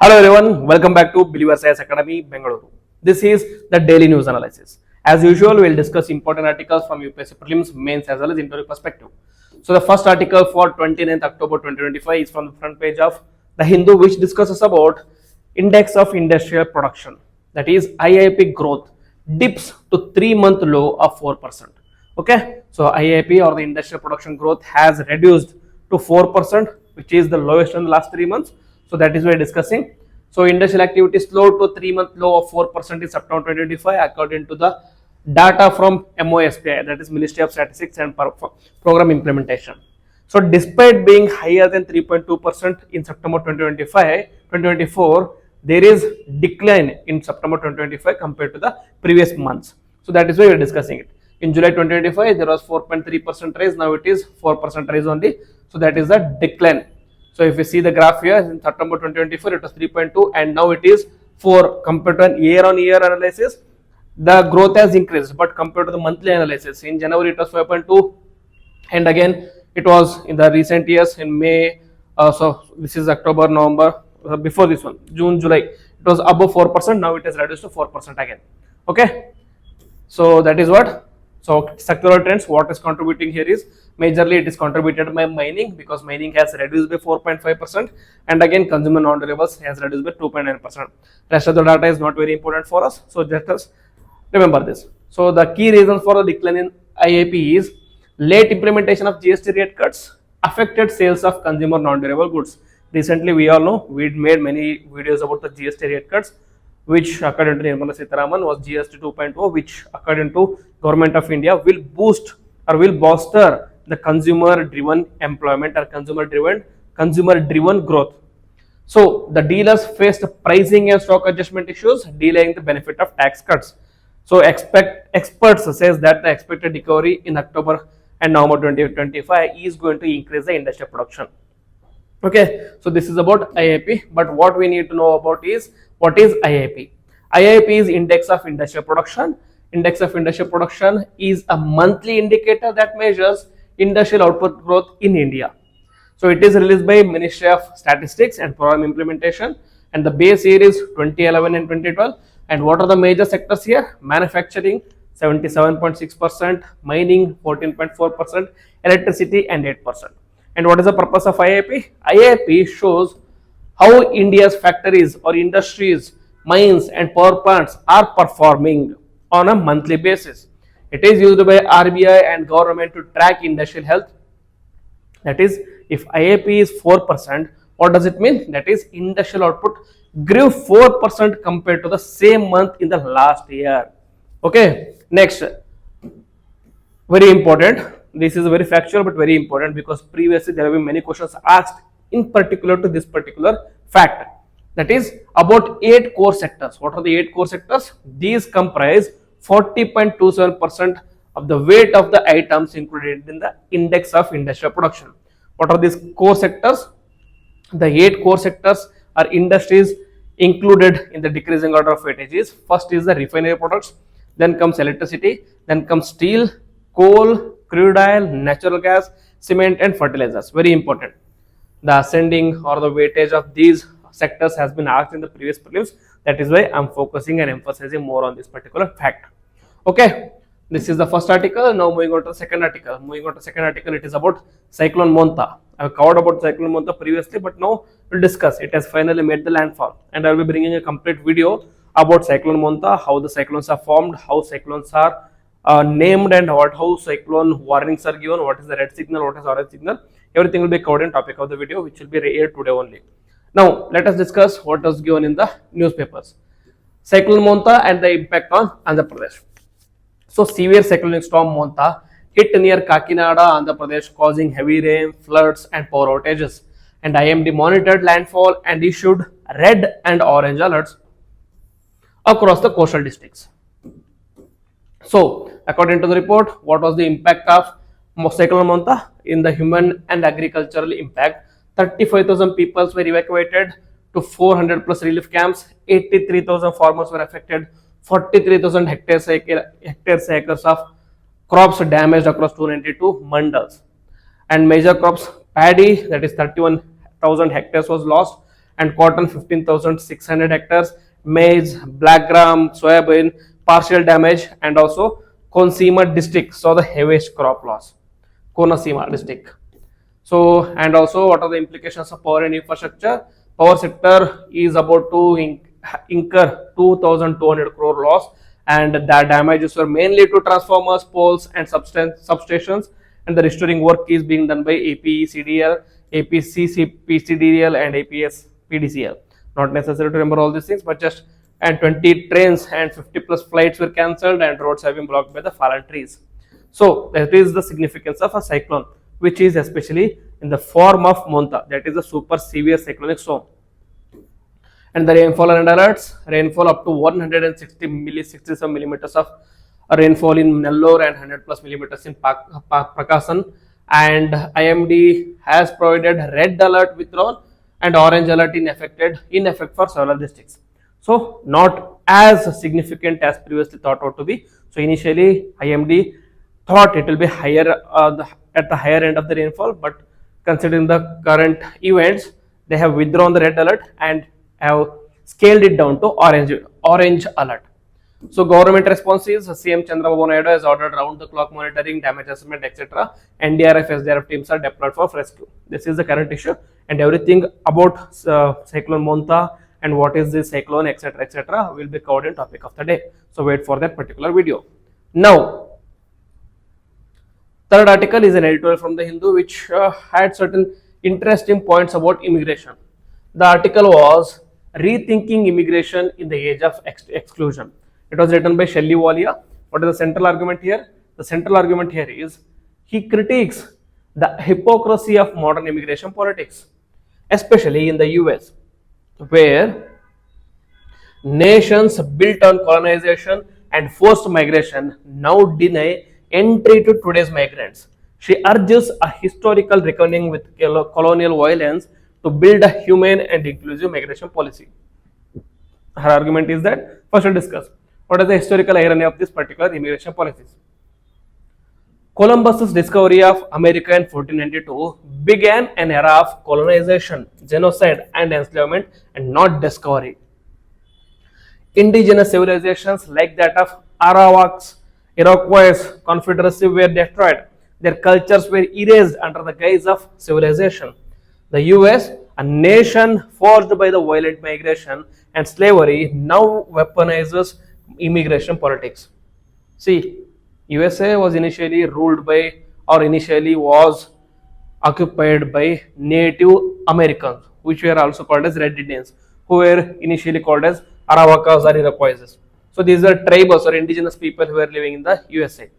Hello everyone, welcome back to Believer Science Academy, Bengaluru. This is the daily news analysis. As usual, we will discuss important articles from UPSC prelims, mains as well as interview perspective. So the first article for 29th October 2025 is from the front page of The Hindu, which discusses about Index of Industrial Production, that is IIP growth dips to 3-month low of 4%. Okay, so IIP or the industrial production growth has reduced to 4%, which is the lowest in the last 3 months. So that is what we are discussing. So industrial activity slowed to 3-month low of 4% in September 2025 according to the data from MOSPI, that is Ministry of Statistics and Program Implementation. So despite being higher than 3.2% in September 2024, there is decline in September 2025 compared to the previous months. So that is why we are discussing it. In July 2025, there was 4.3% rise. Now it is 4% rise only. So that is the decline. So if you see the graph here, in September 2024, it was 3.2 and now it is 4. Compared to an year-on-year analysis, the growth has increased, but compared to the monthly analysis, in January it was 5.2 and again it was in the recent years in May, so this is October, November, before this one, June, July, it was above 4%, now it has reduced to 4% again. Okay, so that is what. So sectoral trends, what is contributing here is majorly it is contributed by mining, because mining has reduced by 4.5% and again consumer non-durables has reduced by 2.9%. Rest of the data is not very important for us, so just remember this. So the key reasons for the decline in IIP is late implementation of GST rate cuts affected sales of consumer non-durable goods. Recently we all know we made many videos about the GST rate cuts, which according to Nirmala Sitharaman was GST 2.0, which according to Government of India will boost or will bolster the consumer driven employment or consumer driven growth. So the dealers faced pricing and stock adjustment issues, delaying the benefit of tax cuts. So experts says that the expected recovery in October and November 2025 is going to increase the industrial production. Okay, so this is about IIP, but what we need to know about is what is IIP. IIP is Index of Industrial Production. Index of Industrial Production is a monthly indicator that measures industrial output growth in India. So it is released by Ministry of Statistics and Program Implementation, and the base year is 2011 and 2012. And what are the major sectors here? Manufacturing 77.6%, mining 14.4%, electricity and 8%. And what is the purpose of IIP? IIP shows how India's factories or industries, mines and power plants are performing on a monthly basis. It is used by RBI and government to track industrial health. That is, if IIP is 4%, what does it mean? That is, industrial output grew 4% compared to the same month in the last year. Okay, next, very important. This is very factual but very important, because previously there have been many questions asked in particular to this particular fact. That is about 8 core sectors. What are the 8 core sectors? These comprise 40.27% of the weight of the items included in the Index of Industrial Production. What are these core sectors? The 8 core sectors are industries included in the decreasing order of weightages. First is the refinery products, then comes electricity, then comes steel, coal, crude oil, natural gas, cement and fertilizers. Very important. The ascending or the weightage of these sectors has been asked in the previous prelims. That is why I am focusing and emphasizing more on this particular fact. Okay, this is the first article. Now moving on to the second article. It is about Cyclone Monta. I have covered about Cyclone Monta previously, but now we'll discuss. It has finally made the landfall, and I will be bringing a complete video about Cyclone Monta, how the cyclones are formed, how cyclones are named, and how cyclone warnings are given, what is the red signal, what is orange signal. Everything will be covered in topic of the video, which will be aired today only. Now let us discuss what was given in the newspapers. Cyclone Monta and the impact on Andhra Pradesh. So severe cyclonic storm Monta hit near Kakinada, Andhra Pradesh, causing heavy rain, floods and power outages. And IMD monitored landfall and issued red and orange alerts across the coastal districts. So according to the report, what was the impact of Cyclone Monta in the human and agricultural impact? 35,000 people were evacuated to 400 plus relief camps. 83,000 farmers were affected. 43,000 acres of crops damaged across 292 mandals. And major crops, paddy, that is 31,000 hectares was lost, and cotton 15,600 hectares, maize, black gram, soybean, partial damage, and also Konosima district saw the heaviest crop loss. Konosima district. So, and also what are the implications of power and infrastructure? Power sector is about to incur 2,200 crore loss, and the damages were mainly to transformers, poles, and substations. And the restoring work is being done by APCDL, APCCPCDL, and APSPDCL. Not necessary to remember all these things, but just and 20 trains and 50 plus flights were cancelled, and roads have been blocked by the fallen trees. So that is the significance of a cyclone, which is especially in the form of Monta, that is a super severe cyclonic storm. And the rainfall and alerts, rainfall up to 167 millimeters of rainfall in Nellore and 100 plus millimeters in Prakasam. And IMD has provided red alert withdrawn and orange alert in effect for several districts. So not as significant as previously thought out to be. So initially IMD thought it will be higher at the higher end of the rainfall, but considering the current events, they have withdrawn the red alert and have scaled it down to orange alert. So government response is CM Chandrababu Naidu has ordered round the clock monitoring, damage assessment, etc. NDRF, SDRF teams are deployed for rescue. This is the current issue, and everything about cyclone Monta and what is this cyclone, etc., will be covered in topic of the day. So wait for that particular video. Now, third article is an editorial from the Hindu which had certain interesting points about immigration. The article was Rethinking Immigration in the Age of Exclusion. It was written by Shelly Walia. What is the central argument here? The central argument here is he critiques the hypocrisy of modern immigration politics, especially in the US, where nations built on colonization and forced migration now deny entry to today's migrants. She urges a historical reckoning with colonial violence to build a humane and inclusive migration policy. Her argument is that, first we'll discuss what is the historical irony of this particular immigration policies. Columbus's discovery of America in 1492 began an era of colonization, genocide, and enslavement, and not discovery. Indigenous civilizations like that of Arawaks, Iroquois Confederacy were destroyed. Their cultures were erased under the guise of civilization. The US, a nation forged by the violent migration and slavery, now weaponizes immigration politics. See, USA was initially ruled by, or initially was occupied by Native Americans, which were also called as Red Indians, who were initially called as Arawakas or Iroquois. So these were tribes or indigenous people who were living in the USA.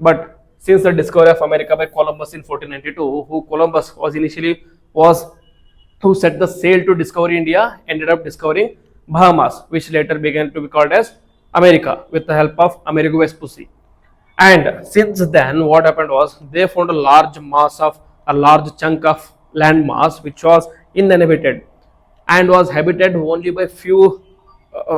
But since the discovery of America by Columbus in 1492, who Columbus was initially who set the sail to discover India, ended up discovering Bahamas, which later began to be called as America with the help of Amerigo Vespucci. And since then, what happened was they found a large chunk of land mass which was uninhabited and was habited only by few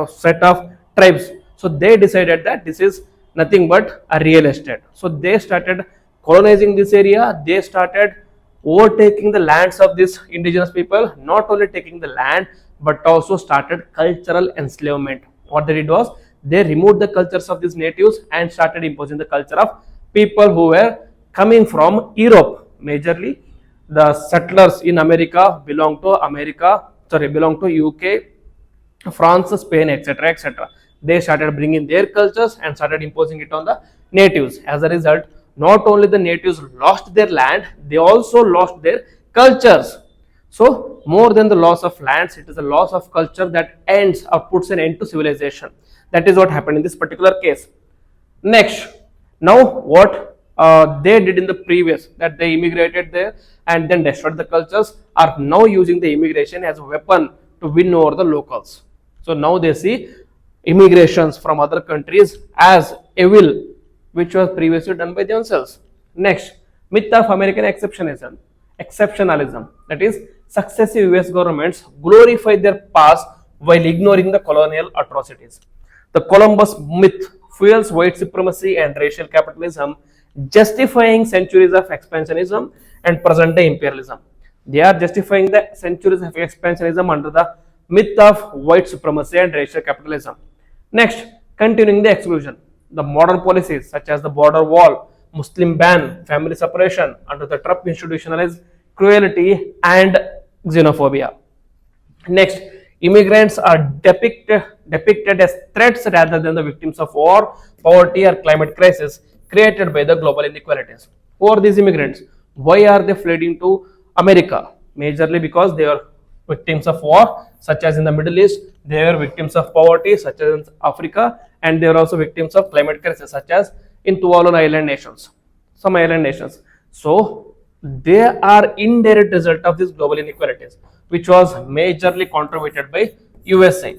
set of tribes. So they decided that this is nothing but a real estate. So they started colonizing this area. They started overtaking the lands of these indigenous people, not only taking the land but also started cultural enslavement. What they did was they removed the cultures of these natives and started imposing the culture of people who were coming from Europe. Majorly the settlers in America belong to UK, France, Spain, etc. They started bringing their cultures and started imposing it on the natives. As a result, not only the natives lost their land, they also lost their cultures. So more than the loss of lands, it is a loss of culture that ends or puts an end to civilization. That is what happened in this particular case. Next, now what they did in the previous, that they immigrated there and then destroyed the cultures, are now using the immigration as a weapon to win over the locals. So now they see immigrations from other countries as evil, which was previously done by themselves. Next, myth of American exceptionalism, that is, successive US governments glorify their past while ignoring the colonial atrocities. The Columbus myth fuels white supremacy and racial capitalism, justifying centuries of expansionism and present-day imperialism. They are justifying the centuries of expansionism under the myth of white supremacy and racial capitalism. Next, continuing the exclusion. The modern policies such as the border wall, Muslim ban, family separation under the Trump institutionalized cruelty and xenophobia. Next, immigrants are depicted as threats rather than the victims of war, poverty, or climate crisis created by the global inequalities. Who are these immigrants? Why are they fleeing to America? Majorly because they are victims of war, such as in the Middle East, they are victims of poverty, such as in Africa, and they are also victims of climate crisis, such as in Tuvalu island nations, some island nations. So they are indirect result of these global inequalities, which was majorly contributed by USA.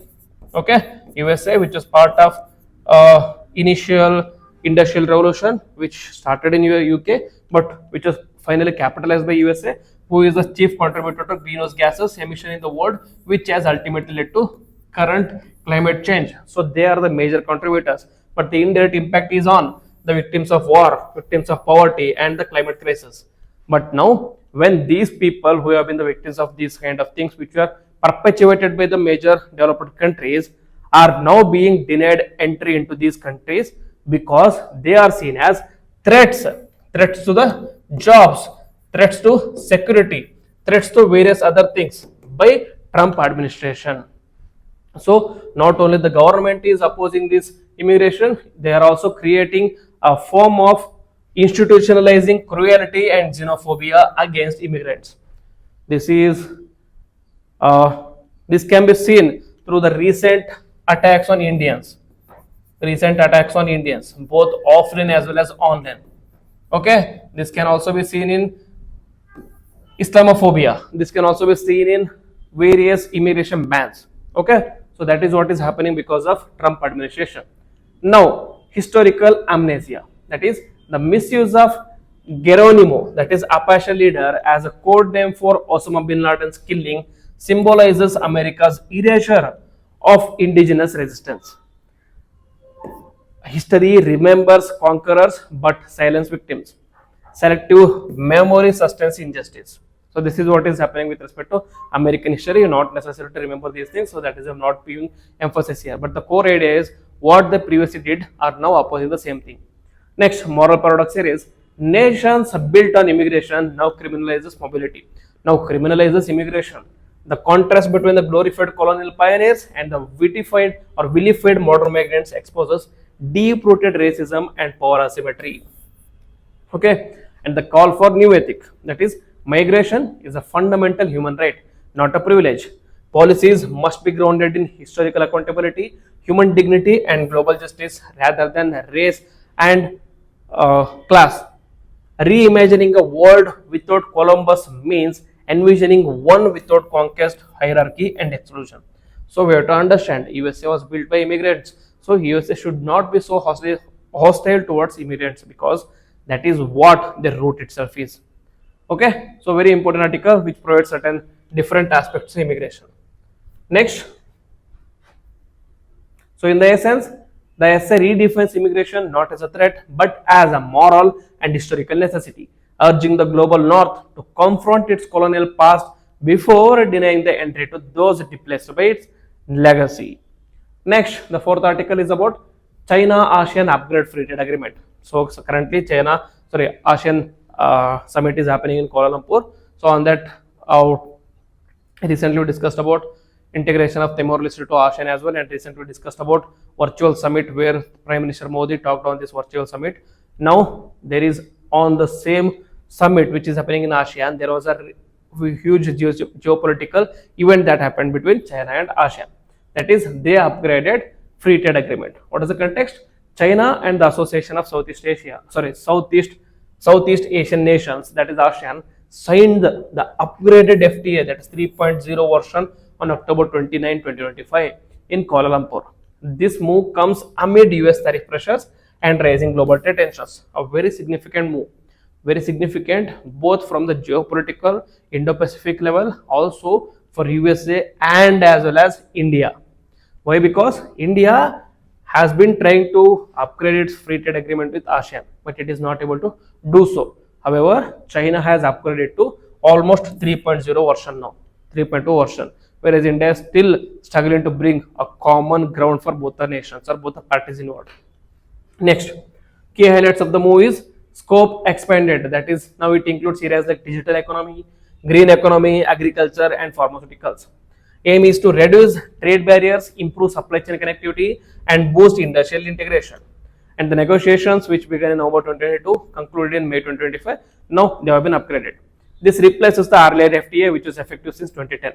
Okay, USA, which was part of initial industrial revolution, which started in UK, but which was finally capitalized by USA, who is the chief contributor to greenhouse gases emission in the world, which has ultimately led to current climate change. So they are the major contributors, but the indirect impact is on the victims of war, victims of poverty, and the climate crisis. But now, when these people who have been the victims of these kind of things, which were perpetuated by the major developed countries, are now being denied entry into these countries because they are seen as threats, threats to the jobs, threats to security, threats to various other things by Trump administration. So not only the government is opposing this immigration, they are also creating a form of institutionalizing cruelty and xenophobia against immigrants. This is this can be seen through the recent attacks on Indians, both offline as well as online. Okay, this can also be seen in Islamophobia. This can also be seen in various immigration bans. Okay, so that is what is happening because of Trump administration. Now, historical amnesia, that is the misuse of Geronimo, that is Apache leader, as a code name for Osama bin Laden's killing, symbolizes America's erasure of indigenous resistance. History remembers conquerors but silence victims. Selective memory sustains injustice. So this is what is happening with respect to American history. You're not necessary to remember these things, so that is not being emphasis here. But the core idea is what they previously did are now opposing the same thing. Next, moral paradox here is nations built on immigration now criminalizes mobility. Now criminalizes immigration. The contrast between the glorified colonial pioneers and the vilified modern migrants exposes deep-rooted racism and power asymmetry. Okay, and the call for new ethic, that is migration is a fundamental human right, not a privilege. Policies must be grounded in historical accountability, human dignity, and global justice rather than race and class. Reimagining a world without Columbus means envisioning one without conquest, hierarchy, and exclusion. So we have to understand USA was built by immigrants. So USA should not be so hostile towards immigrants because that is what the root itself is. Okay, so very important article which provides certain different aspects of immigration. Next, so in the essence, the essay redefines immigration not as a threat but as a moral and historical necessity, urging the global north to confront its colonial past before denying the entry to those displaced by its legacy. Next, the fourth article is about China-ASEAN Upgrade Free Trade Agreement. So currently ASEAN summit is happening in Kuala Lumpur. So on that, recently we discussed about integration of Timor-Leste to ASEAN as well, and recently we discussed about virtual summit where Prime Minister Modi talked on this virtual summit. Now there is on the same summit which is happening in ASEAN, there was a huge geopolitical event that happened between China and ASEAN. That is, they upgraded free trade agreement. What is the context? China and the Association of Southeast Asian Nations, that is ASEAN, signed the upgraded FTA, that is 3.0 version, on October 29, 2025 in Kuala Lumpur. This move comes amid US tariff pressures and rising global trade tensions. A very significant move, very significant both from the geopolitical Indo-Pacific level, also for USA and as well as India. Why? Because India has been trying to upgrade its free trade agreement with ASEAN, but it is not able to do so. However, China has upgraded to almost 3.0 version now, 3.2 version, whereas India is still struggling to bring a common ground for both the nations or both the parties involved. Next, key highlights of the movie is scope expanded. That is, now it includes areas like digital economy, green economy, agriculture, and pharmaceuticals. Aim is to reduce trade barriers, improve supply chain connectivity, and boost industrial integration. And the negotiations, which began in November 2022, concluded in May 2025. Now they have been upgraded. This replaces the earlier FTA, which was effective since 2010.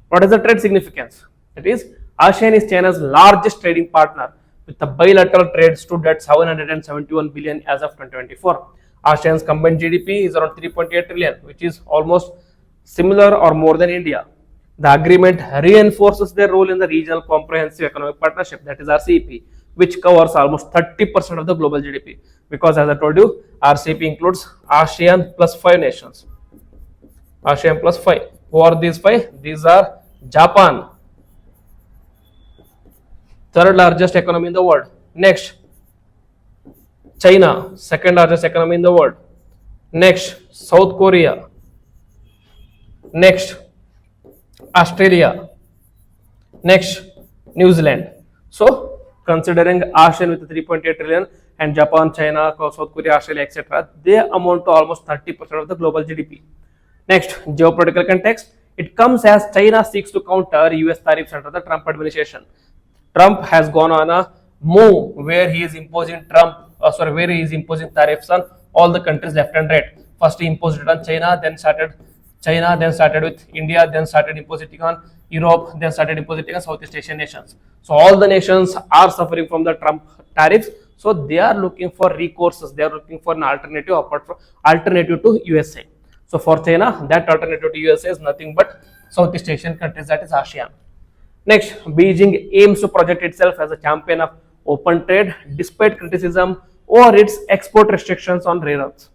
What is the trade significance? That is, ASEAN is China's largest trading partner, with the bilateral trade stood at 771 billion as of 2024. ASEAN's combined GDP is around 3.8 trillion, which is almost similar or more than India. The agreement reinforces their role in the Regional Comprehensive Economic Partnership, that is RCEP, which covers almost 30% of the global GDP. Because as I told you, RCEP includes ASEAN plus 5 nations. ASEAN plus 5. Who are these 5? These are Japan, third largest economy in the world. Next, China, second largest economy in the world. Next, South Korea. Next, Australia. Next, New Zealand. So, considering ASEAN with 3.8 trillion and Japan, China, South Korea, Australia, etc., they amount to almost 30% of the global GDP. Next, geopolitical context. It comes as China seeks to counter US tariffs under the Trump administration. Trump has gone on a move where he is imposing tariffs on all the countries left and right. First he imposed it on China, then started with India, then started imposing on Europe, then started imposing on Southeast Asian nations. So all the nations are suffering from the Trump tariffs. So they are looking for recourses. They are looking for an alternative to USA. So for China, that alternative to USA is nothing but Southeast Asian countries, that is ASEAN. Next, Beijing aims to project itself as a champion of open trade despite criticism over its export restrictions on rare earths.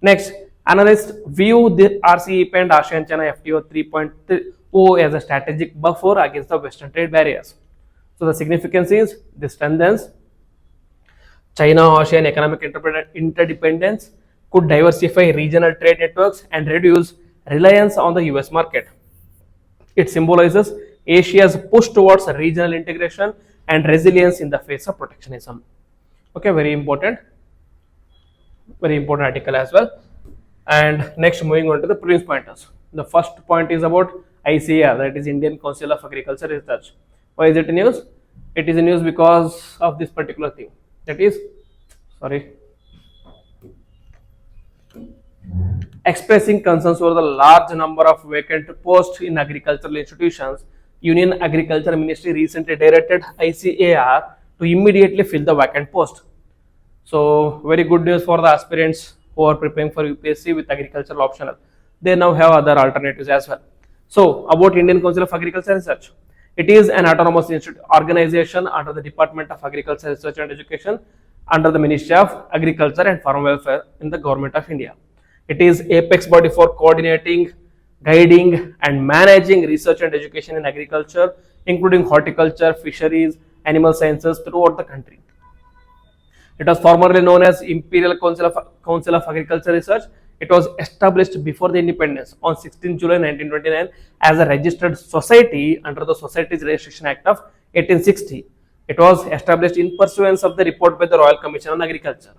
Next, analysts view the RCEP and ASEAN-China FTA 3.0 as a strategic buffer against the Western trade barriers. So the significance is this strengthens China-ASEAN economic interdependence, could diversify regional trade networks and reduce reliance on the US market. It symbolizes Asia's push towards regional integration and resilience in the face of protectionism. Okay, very important article as well. And next, moving on to the previous pointers. The first point is about ICAR, that is Indian Council of Agriculture Research. Why is it in news? It is in news because of this particular thing. That is, expressing concerns over the large number of vacant posts in agricultural institutions, Union Agriculture Ministry recently directed ICAR to immediately fill the vacant post. So very good news for the aspirants who are preparing for UPSC with agricultural optional. They now have other alternatives as well. So about Indian Council of Agriculture Research. It is an autonomous organization under the Department of Agriculture Research and Education under the Ministry of Agriculture and Farm Welfare in the Government of India. It is apex body for coordinating, guiding and managing research and education in agriculture, including horticulture, fisheries, animal sciences throughout the country. It was formerly known as Imperial Council of Agriculture Research. It was established before the independence on 16 July 1929 as a registered society under the Societies Registration Act of 1860. It was established in pursuance of the report by the Royal Commission on Agriculture.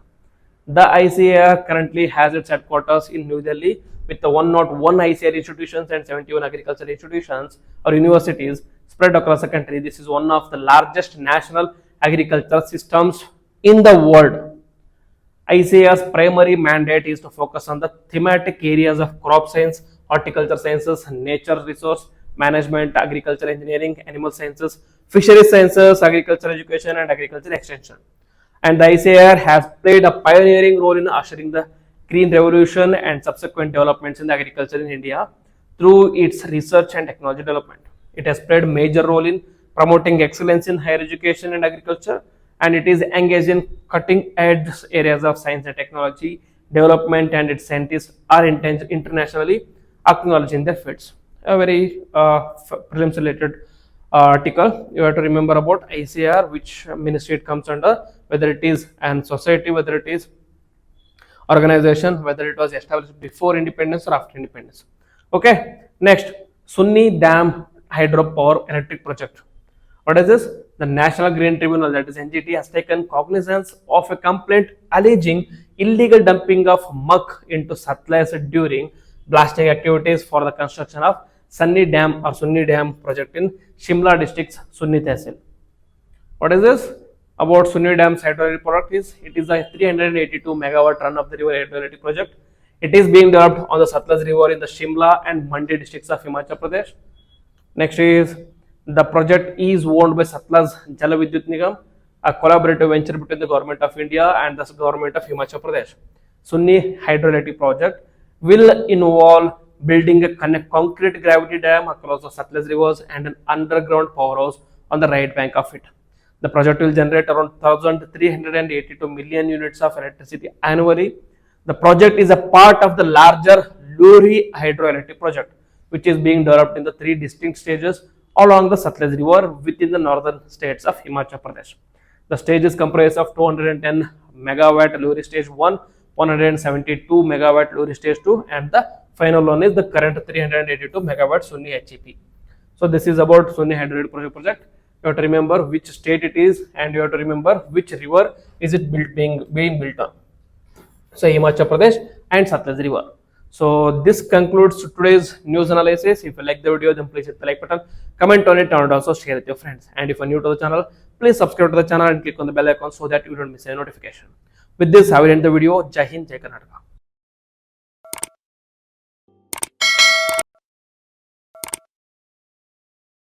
The ICAR currently has its headquarters in New Delhi with the 101 ICAR institutions and 71 agricultural institutions or universities spread across the country. This is one of the largest national agricultural systems in the world. ICAR's primary mandate is to focus on the thematic areas of crop science, horticulture sciences, nature resource management, agriculture engineering, animal sciences, fisheries sciences, agriculture education and agriculture extension. And the ICAR has played a pioneering role in ushering the green revolution and subsequent developments in the agriculture in India through its research and technology development. It has played a major role in promoting excellence in higher education and agriculture, and it is engaged in cutting edge areas of science and technology development, and its scientists are internationally acknowledged in their fields. A very prelims related article. You have to remember about ICAR, which ministry it comes under, whether it is an society, whether it is organization, whether it was established before independence or after independence. Okay, next, Sunni Dam Hydropower Electric Project. What is this? The National Green Tribunal, that is NGT, has taken cognizance of a complaint alleging illegal dumping of muck into Satluj during blasting activities for the construction of Sunni Dam project in Shimla district's Sunni Tehsil. What is this? About Sunni Dam's hydroelectric project is, it is a 382 megawatt run of the river hydroelectric project. It is being developed on the Satluj river in the Shimla and Mandi districts of Himachal Pradesh. Next is, the project is owned by Satluj Jal Vidyut Nigam, a collaborative venture between the government of India and the government of Himachal Pradesh. Sunni hydroelectric project will involve building a concrete gravity dam across the Satluj rivers and an underground powerhouse on the right bank of it. The project will generate around 1,382 million units of electricity annually. The project is a part of the larger Luri hydroelectric project, which is being developed in the 3 distinct stages along the Satluj river within the northern states of Himachal Pradesh. The stages comprise of 210 megawatt Luri stage 1, 172 megawatt Luri stage 2, and the final one is the current 382 megawatt Sunni HEP. So this is about Sunni hydroelectric project. You have to remember which state it is, and you have to remember which river is it being built on. So Himachal Pradesh and Satluj river. So this concludes today's news analysis. If you like the video, then please hit the like button, comment on it, and also share with your friends. And if you are new to the channel, please subscribe to the channel and click on the bell icon so that you don't miss any notification. With this, I will end the video. Jai Hind, Jai Karnataka.